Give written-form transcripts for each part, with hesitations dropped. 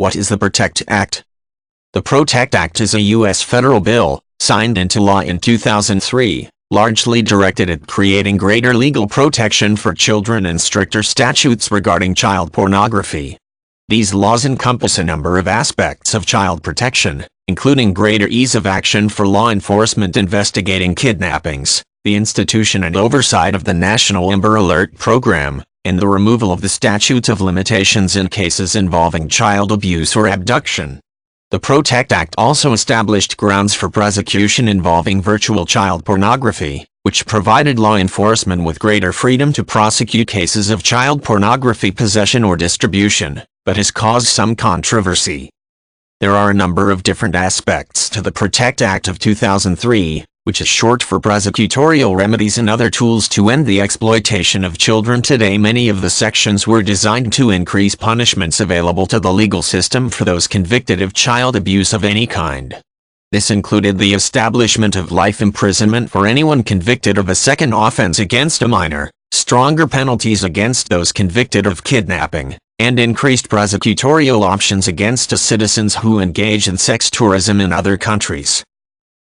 What is the PROTECT Act? The PROTECT Act is a U.S. federal bill, signed into law in 2003, largely directed at creating greater legal protection for children and stricter statutes regarding child pornography. These laws encompass a number of aspects of child protection, including greater ease of action for law enforcement investigating kidnappings, the institution and oversight of the National Amber Alert program, and the removal of the statute of limitations in cases involving child abuse or abduction. The PROTECT Act also established grounds for prosecution involving virtual child pornography, which provided law enforcement with greater freedom to prosecute cases of child pornography possession or distribution, but has caused some controversy. There are a number of different aspects to the PROTECT Act of 2003, which is short for Prosecutorial Remedies and Other Tools to End the Exploitation of Children. Today, many of the sections were designed to increase punishments available to the legal system for those convicted of child abuse of any kind. This included the establishment of life imprisonment for anyone convicted of a second offense against a minor, stronger penalties against those convicted of kidnapping, and increased prosecutorial options against citizens who engage in sex tourism in other countries.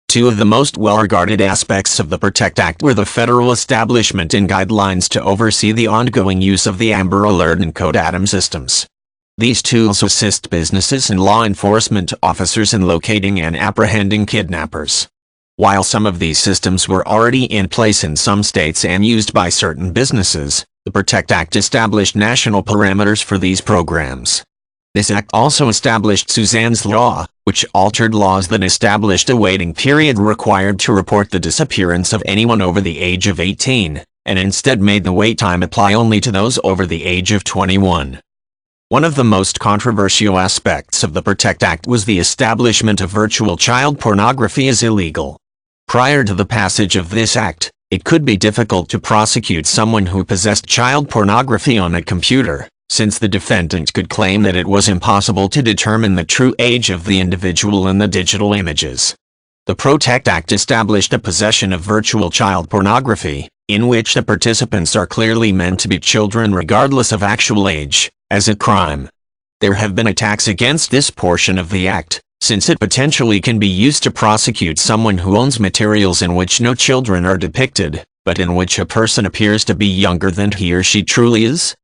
Two of the most well-regarded aspects of the PROTECT Act were the federal establishment and guidelines to oversee the ongoing use of the Amber Alert and Code ATM systems. These tools assist businesses and law enforcement officers in locating and apprehending kidnappers. While some of these systems were already in place in some states and used by certain businesses, the PROTECT Act established national parameters for these programs. This act also established Suzanne's Law, which altered laws that established a waiting period required to report the disappearance of anyone over the age of 18, and instead made the wait time apply only to those over the age of 21. One of the most controversial aspects of the PROTECT Act was the establishment of virtual child pornography as illegal. Prior to the passage of this act, it could be difficult to prosecute someone who possessed child pornography on a computer, since the defendant could claim that it was impossible to determine the true age of the individual in the digital images. The PROTECT Act established a possession of virtual child pornography, in which the participants are clearly meant to be children regardless of actual age, as a crime. There have been attacks against this portion of the Act, since it potentially can be used to prosecute someone who owns materials in which no children are depicted, but in which a person appears to be younger than he or she truly is.